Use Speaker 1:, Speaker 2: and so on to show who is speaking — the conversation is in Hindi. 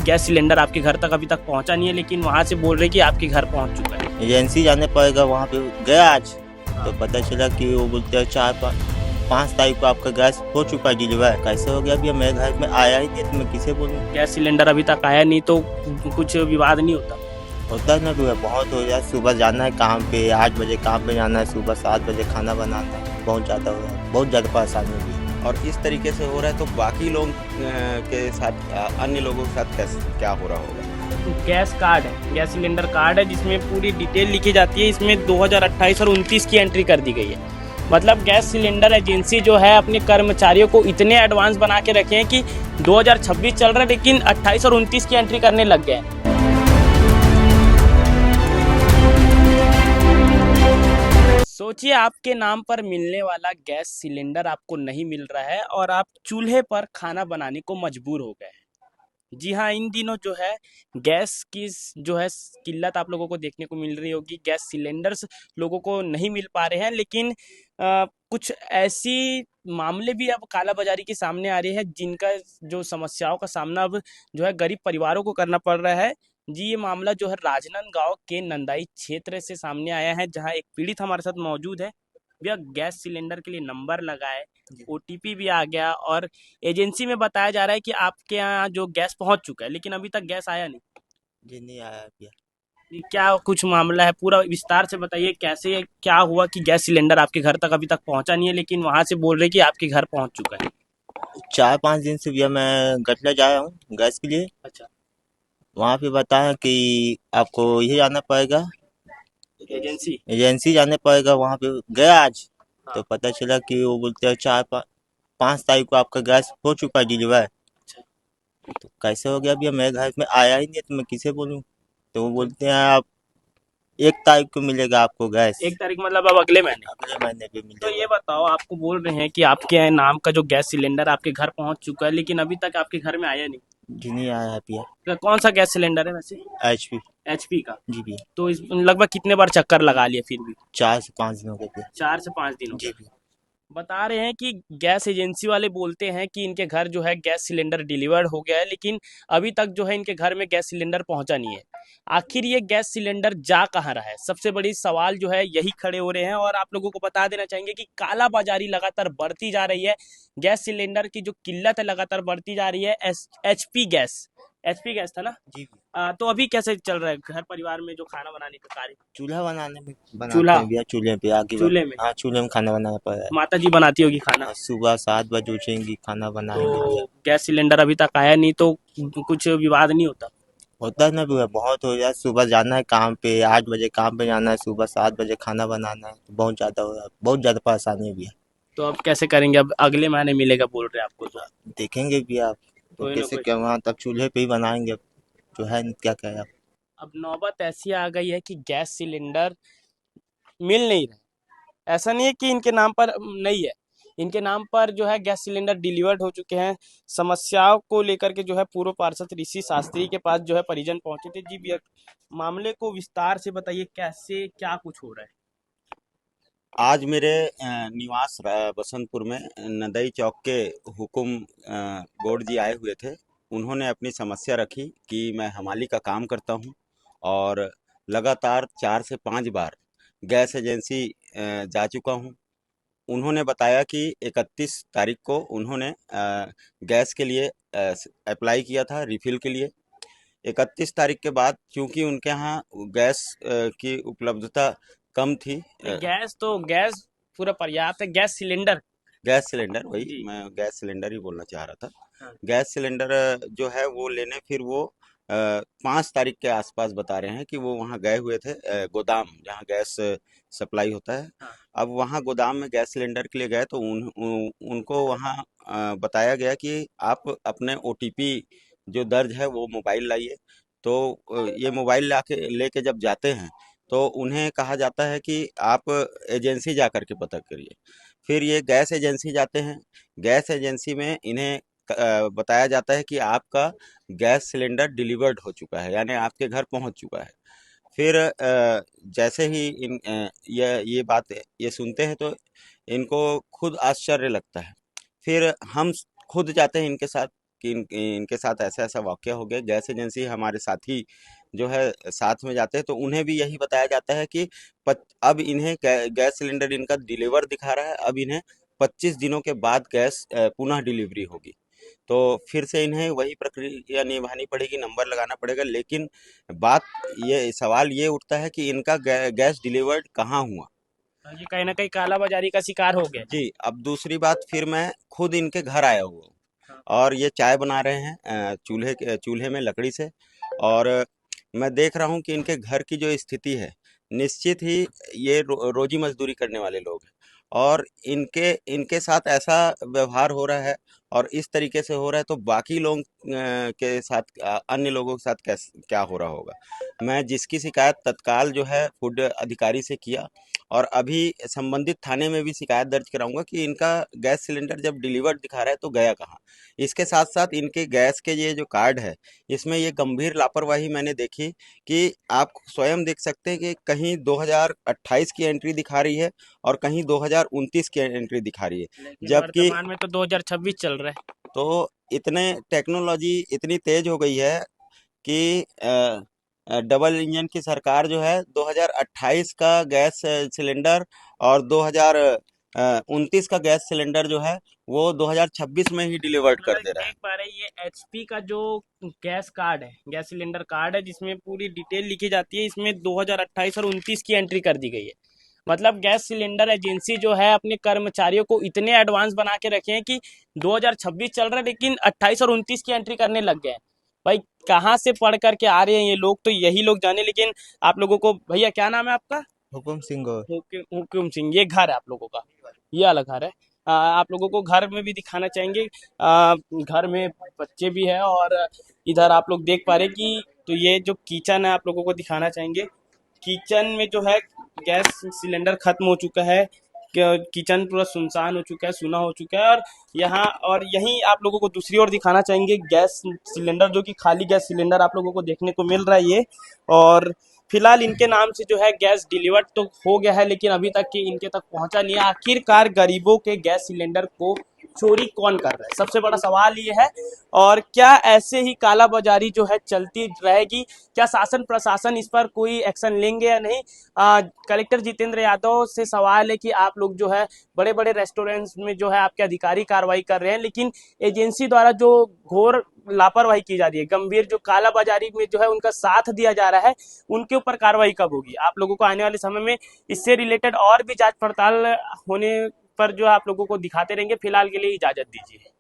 Speaker 1: गैस सिलेंडर आपके घर तक अभी तक पहुंचा नहीं है, लेकिन वहां से बोल रहे कि आपके घर पहुंच चुका है।
Speaker 2: एजेंसी जाने पड़ेगा, वहाँ पे गया आज
Speaker 1: हाँ।
Speaker 2: तो पता चला कि वो बोलते हैं 4-5 तारीख को आपका गैस हो चुका है डिलीवर। कैसे हो गया भैया, मेरे घर में आया ही नहीं तो मैं किसे बोलूँ।
Speaker 1: गैस सिलेंडर अभी तक आया नहीं तो कुछ विवाद नहीं होता?
Speaker 2: होता है ना भैया, बहुत हो गया। सुबह जाना है काम पे, 8 बजे काम पे जाना है, सुबह 7 बजे खाना बनाना है, बहुत ज़्यादा हो रहा है, बहुत ज़्यादा परेशानी हुई है।
Speaker 3: और इस तरीके से हो रहा है तो बाकी लोग के साथ अन्य लोगों के साथ कैसे क्या हो रहा होगा।
Speaker 1: गैस कार्ड है, गैस सिलेंडर कार्ड है जिसमें पूरी डिटेल लिखी जाती है। इसमें 2028 और 29 की एंट्री कर दी गई है। मतलब गैस सिलेंडर एजेंसी जो है अपने कर्मचारियों को इतने एडवांस बना के रखे हैं कि 2026 चल रहा है लेकिन 28 और 29 की एंट्री करने लग गए हैं। सोचिए आपके नाम पर मिलने वाला गैस सिलेंडर आपको नहीं मिल रहा है और आप चूल्हे पर खाना बनाने को मजबूर हो गए हैं। जी हाँ, इन दिनों जो है गैस की जो है किल्लत आप लोगों को देखने को मिल रही होगी। गैस सिलेंडर्स लोगों को नहीं मिल पा रहे हैं, लेकिन कुछ ऐसी मामले भी अब कालाबाजारी के सामने आ रही है जिनका जो समस्याओं का सामना अब जो है गरीब परिवारों को करना पड़ रहा है। जी, ये मामला जो है राजनांदगांव के नंदाई क्षेत्र से सामने आया है, जहां एक पीड़ित हमारे साथ मौजूद है। भैया, गैस सिलेंडर के लिए नंबर लगा है, ओटीपी भी आ गया और एजेंसी में बताया जा रहा है कि आपके यहाँ जो गैस पहुंच चुका है, लेकिन अभी तक गैस आया नहीं।
Speaker 2: जी नहीं आया भैया।
Speaker 1: ये क्या कुछ मामला है, पूरा विस्तार से बताइए। कैसे क्या हुआ कि गैस सिलेंडर आपके घर तक अभी तक पहुंचा नहीं है, लेकिन वहां से बोल रहे कि आपके घर पहुंच चुका है?
Speaker 2: 4-5 दिन से भैया मैं गटला जा रहा हूँ गैस के लिए।
Speaker 1: अच्छा।
Speaker 2: वहाँ पे बताया कि आपको ये जाना पड़ेगा,
Speaker 1: एजेंसी।
Speaker 2: एजेंसी जाने पड़ेगा। वहाँ पे गया आज तो
Speaker 1: हाँ।
Speaker 2: पता चला कि वो बोलते हैं 4-5 तारीख को आपका गैस हो चुका है डिलीवर।
Speaker 1: अच्छा।
Speaker 2: तो कैसे हो गया भैया, मेरे घर में आया ही नहीं तो मैं किसे बोलूँ। तो वो बोलते हैं आप 1 तारीख को मिलेगा आपको गैस,
Speaker 1: 1 तारीख मतलब अब अगले महीने?
Speaker 2: अगले महीने पे
Speaker 1: तो ये
Speaker 2: मिलेगा।
Speaker 1: बताओ, आपको बोल रहे हैं कि आपके नाम का जो गैस सिलेंडर आपके घर पहुंच चुका है, लेकिन अभी तक आपके घर में आया नहीं।
Speaker 2: जी नहीं आया है भैया।
Speaker 1: तो कौन सा गैस सिलेंडर है वैसे?
Speaker 2: HP।
Speaker 1: एचपी का?
Speaker 2: जी भैया।
Speaker 1: तो इस लगभग कितने बार चक्कर लगा लिए फिर भी?
Speaker 2: 4 से 5 दिन हो गए भैया।
Speaker 1: 4 से 5 दिन हो
Speaker 2: जी
Speaker 1: गए।
Speaker 2: भैया।
Speaker 1: बता रहे हैं कि गैस एजेंसी वाले बोलते हैं कि इनके घर जो है गैस सिलेंडर डिलीवर्ड हो गया है, लेकिन अभी तक जो है इनके घर में गैस सिलेंडर पहुंचा नहीं है। आखिर ये गैस सिलेंडर जा कहाँ रहा है? सबसे बड़ी सवाल जो है यही खड़े हो रहे हैं। और आप लोगों को बता देना चाहेंगे कि काला बाजारी लगातार बढ़ती जा रही है। गैस सिलेंडर की जो किल्लत है लगातार बढ़ती जा रही है। एचपी गैस था ना?
Speaker 2: जी भैया।
Speaker 1: तो अभी कैसे चल रहा है घर परिवार में जो खाना बनाने का कार्य?
Speaker 2: चूल्हा बनाने में बनाते
Speaker 1: चूल्हा?
Speaker 2: हैं भैया, चूल्हे पे आगे
Speaker 1: चूल्हे में?
Speaker 2: हाँ, चूल्हे में खाना बनाना पड़ा है।
Speaker 1: माता जी बनाती होगी खाना?
Speaker 2: और सुबह 7 बजे उठेंगी, खाना बनाएंगे भैया।
Speaker 1: तो गैस सिलेंडर अभी तक आया नहीं तो कुछ विवाद नहीं होता?
Speaker 2: होता है ना भैया, बहुत हो गया। सुबह जाना है काम पे, 8 बजे काम पे जाना है, सुबह 7 बजे खाना बनाना है, बहुत ज़्यादा हो रहा है, बहुत ज़्यादा परेशानी है भैया।
Speaker 1: तो अब कैसे करेंगे? अब अगले महीने मिलेगा बोल रहे हैं आपको तो?
Speaker 2: देखेंगे भैया, तो
Speaker 1: कोई ना
Speaker 2: कैसे
Speaker 1: कोई।
Speaker 2: क्या, वहाँ तक चूल्हे पे ही बनाएंगे अब, जो है क्या क्या है।
Speaker 1: अब नौबत ऐसी आ गई है कि गैस सिलेंडर मिल नहीं रहा। ऐसा नहीं है कि इनके नाम पर नहीं है, इनके नाम पर जो है गैस सिलेंडर डिलीवर्ड हो चुके हैं। समस्याओं को लेकर के जो है पूर्व पार्षद ऋषि शास्त्री के पास जो है परिजन पहुंचे थे। जी भैया, मामले को विस्तार से बताइए, कैसे क्या कुछ हो रहा है?
Speaker 3: आज मेरे निवास बसंतपुर में नदई चौक के हुकुम गौड़ जी आए हुए थे। उन्होंने अपनी समस्या रखी कि मैं हमाली का काम करता हूं और लगातार 4 से 5 बार गैस एजेंसी जा चुका हूं। उन्होंने बताया कि 31 तारीख को उन्होंने गैस के लिए अप्लाई किया था रिफिल के लिए। 31 तारीख के बाद चूंकि उनके यहाँ गैस की उपलब्धता कम थी।
Speaker 1: गैस पूरा पर्याप्त है।
Speaker 3: गैस सिलेंडर, वही
Speaker 1: जी।
Speaker 3: मैं गैस सिलेंडर ही बोलना चाह रहा था।
Speaker 1: हाँ।
Speaker 3: गैस सिलेंडर जो है वो लेने फिर वो 5 तारीख के आसपास बता रहे हैं कि वो वहाँ गए हुए थे गोदाम जहाँ गैस सप्लाई होता है।
Speaker 1: हाँ।
Speaker 3: अब वहाँ गोदाम में गैस सिलेंडर के लिए गए तो उनको वहाँ बताया गया कि आप अपने OTP जो दर्ज है वो मोबाइल लाइए। तो ये मोबाइल लेके जब जाते हैं तो उन्हें कहा जाता है कि आप एजेंसी जा कर के पता करिए। फिर ये गैस एजेंसी जाते हैं। गैस एजेंसी में इन्हें बताया जाता है कि आपका गैस सिलेंडर डिलीवर्ड हो चुका है, यानी आपके घर पहुंच चुका है। फिर जैसे ही ये बात ये सुनते हैं तो इनको खुद आश्चर्य लगता है। फिर हम खुद जाते हैं इनके साथ, कि इनके साथ ऐसा ऐसा वाकया हो गया। गैस एजेंसी हमारे साथी जो है साथ में जाते हैं तो उन्हें भी यही बताया जाता है कि अब इन्हें गैस सिलेंडर इनका डिलीवर दिखा रहा है, अब इन्हें 25 दिनों के बाद गैस पुनः डिलीवरी होगी। तो फिर से इन्हें वही प्रक्रिया निभानी पड़ेगी, नंबर लगाना पड़ेगा। लेकिन बात ये सवाल ये उठता है कि इनका गैस डिलीवर्ड कहाँ हुआ।
Speaker 1: ये कहीं ना कहीं काला बाजारी का शिकार हो गया।
Speaker 3: जी, अब दूसरी बात, फिर मैं खुद इनके घर आया हुआ हूँ
Speaker 1: हाँ।
Speaker 3: और ये चाय बना रहे हैं चूल्हे में लकड़ी से। और मैं देख रहा हूँ कि इनके घर की जो स्थिति है, निश्चित ही ये रोजी मजदूरी करने वाले लोग हैं और इनके इनके साथ ऐसा व्यवहार हो रहा है और इस तरीके से हो रहा है, तो बाकी लोग के साथ अन्य लोगों के साथ क्या हो रहा होगा। मैं जिसकी शिकायत तत्काल जो है फूड अधिकारी से किया और अभी संबंधित थाने में भी शिकायत दर्ज कराऊंगा कि इनका गैस सिलेंडर जब डिलीवर्ड दिखा रहा है तो गया कहाँ। इसके साथ साथ इनके गैस के ये जो कार्ड है, इसमें ये गंभीर लापरवाही मैंने देखी कि आप स्वयं देख सकते हैं कि कहीं 2028 की एंट्री दिखा रही है और कहीं 2029 की एंट्री दिखा रही है,
Speaker 1: लेकिन
Speaker 3: जबकि
Speaker 1: वर्तमान में तो 2026 चल रहा है।
Speaker 3: तो इतने टेक्नोलॉजी इतनी तेज हो गई है कि डबल इंजन की सरकार जो है 2028 का गैस सिलेंडर और 2029 का गैस सिलेंडर जो है वो 2026 में ही डिलीवर्ड
Speaker 1: हम
Speaker 3: कर
Speaker 1: अगर
Speaker 3: दे रहा है।
Speaker 1: देख पा रहे हैं, ये एचपी का जो गैस कार्ड है, गैस सिलेंडर कार्ड है, जिसमें पूरी डिटेल लिखी जाती है, इसमें 2028 और 29 की एंट्री कर दी गई है। मतलब गैस सिलेंडर एजेंसी जो है अपने कर्मचारियों को इतने एडवांस बना के रखे हैं कि 2026 चल रहा है लेकिन 28 और 29 की एंट्री करने लग गए हैं। भाई कहाँ से पढ़ करके आ रहे हैं ये लोग, तो यही लोग जाने। लेकिन आप लोगों को, भैया क्या नाम है आपका?
Speaker 2: हुकुम सिंह गौर।
Speaker 1: हुकुम सिंह। ये घर है आप लोगों का, ये अलग घर है। आप लोगों को घर में भी दिखाना चाहेंगे। घर में बच्चे भी है और इधर आप लोग देख पा रहे कि, तो ये जो किचन है आप लोगों को दिखाना चाहेंगे। किचन में जो है गैस सिलेंडर खत्म हो चुका है। किचन पूरा सुनसान हो चुका है, सूना हो चुका है। और यहाँ और यहीं आप लोगों को दूसरी ओर दिखाना चाहेंगे गैस सिलेंडर, जो कि खाली गैस सिलेंडर आप लोगों को देखने को मिल रहा है ये। और फिलहाल इनके नाम से जो है गैस डिलीवर्ड तो हो गया है लेकिन अभी तक कि इनके तक पहुंचा नहीं है। आखिरकार गरीबों के गैस सिलेंडर को चोरी कौन कर रहा है, सबसे बड़ा सवाल ये है। और क्या ऐसे ही काला बाजारी जो है चलती रहेगी? क्या शासन प्रशासन इस पर कोई एक्शन लेंगे या नहीं? कलेक्टर जितेंद्र यादव से सवाल है कि आप लोग जो है बड़े बड़े रेस्टोरेंट्स में जो है आपके अधिकारी कार्रवाई कर रहे हैं, लेकिन एजेंसी द्वारा जो घोर लापरवाही की जा रही है, गंभीर जो काला बाजारी में जो है उनका साथ दिया जा रहा है, उनके ऊपर कार्रवाई कब होगी? आप लोगों को आने वाले समय में इससे रिलेटेड और भी जांच पड़ताल होने पर जो आप लोगों को दिखाते रहेंगे। फिलहाल के लिए इजाजत दीजिए।